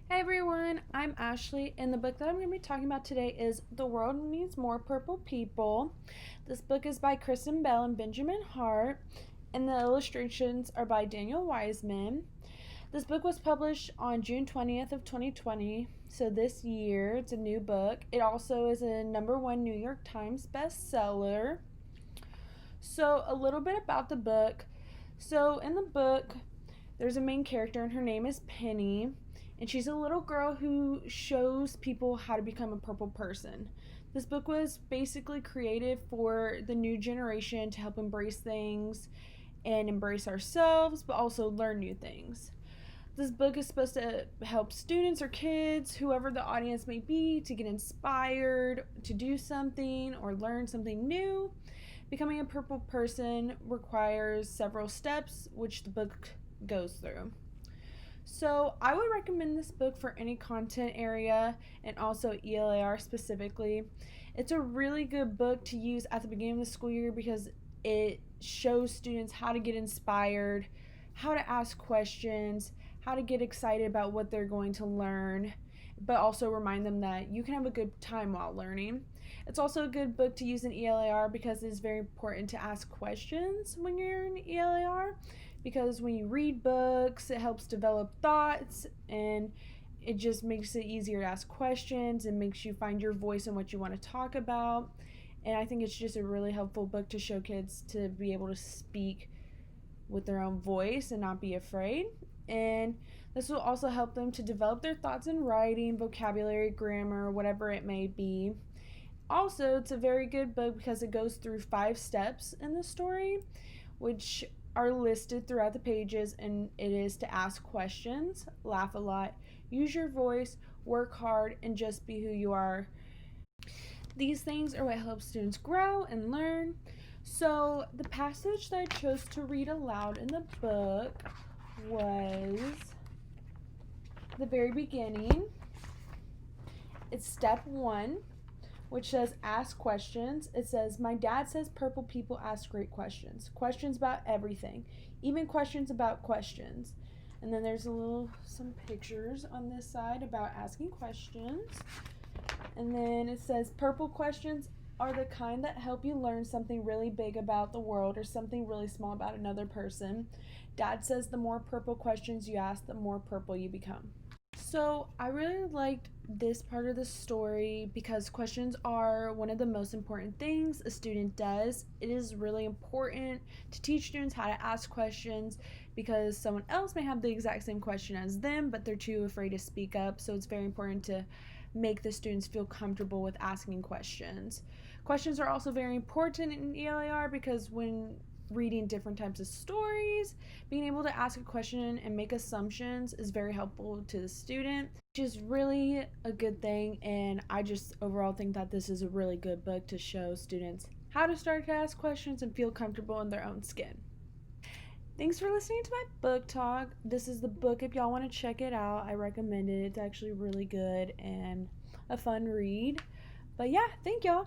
Hey everyone, I'm Ashley, and the book that I'm going to be talking about today is The World Needs More Purple People. This book is by Kristen Bell and Benjamin Hart, and the illustrations are by Daniel Wiseman. This book was published on June 20th of 2020, so this year it's a new book. It also is a #1 New York Times bestseller. So, a little bit about the book. So, in the book, there's a main character, and her name is Penny, and she's a little girl who shows people how to become a purple person. This book was basically created for the new generation to help embrace things and embrace ourselves, but also learn new things. This book is supposed to help students or kids, whoever the audience may be, to get inspired to do something or learn something new. Becoming a purple person requires several steps, which the book goes through. So, I would recommend this book for any content area and also ELAR specifically. It's a really good book to use at the beginning of the school year because it shows students how to get inspired, how to ask questions, how to get excited about what they're going to learn, but also remind them that you can have a good time while learning. It's also a good book to use in ELAR because it's very important to ask questions when you're in ELAR, because when you read books, it helps develop thoughts and it just makes it easier to ask questions and makes you find your voice in what you want to talk about. And I think it's just a really helpful book to show kids to be able to speak with their own voice and not be afraid. And this will also help them to develop their thoughts in writing, vocabulary, grammar, whatever it may be. Also, it's a very good book because it goes through 5 steps in the story, which are listed throughout the pages, and it is to ask questions, laugh a lot, use your voice, work hard, and just be who you are. These things are what helps students grow and learn. So, the passage that I chose to read aloud in the book was the very beginning. It's step 1, which says ask questions. It says, "My dad says purple people ask great questions. Questions about everything, even questions about questions." And then there's some pictures on this side about asking questions. And then it says, "Purple questions are the kind that help you learn something really big about the world or something really small about another person. Dad says the more purple questions you ask, the more purple you become." So, I really liked this part of the story because questions are one of the most important things a student does. It is really important to teach students how to ask questions because someone else may have the exact same question as them, but they're too afraid to speak up. So, it's very important to make the students feel comfortable with asking questions. Questions are also very important in ELAR because when reading different types of stories, being able to ask a question and make assumptions is very helpful to the student, which is really a good thing. And I just overall think that this is a really good book to show students how to start to ask questions and feel comfortable in their own skin. Thanks for listening to my book talk. This is the book if y'all want to check it out. I recommend it. It's actually really good and a fun read. But yeah, thank y'all.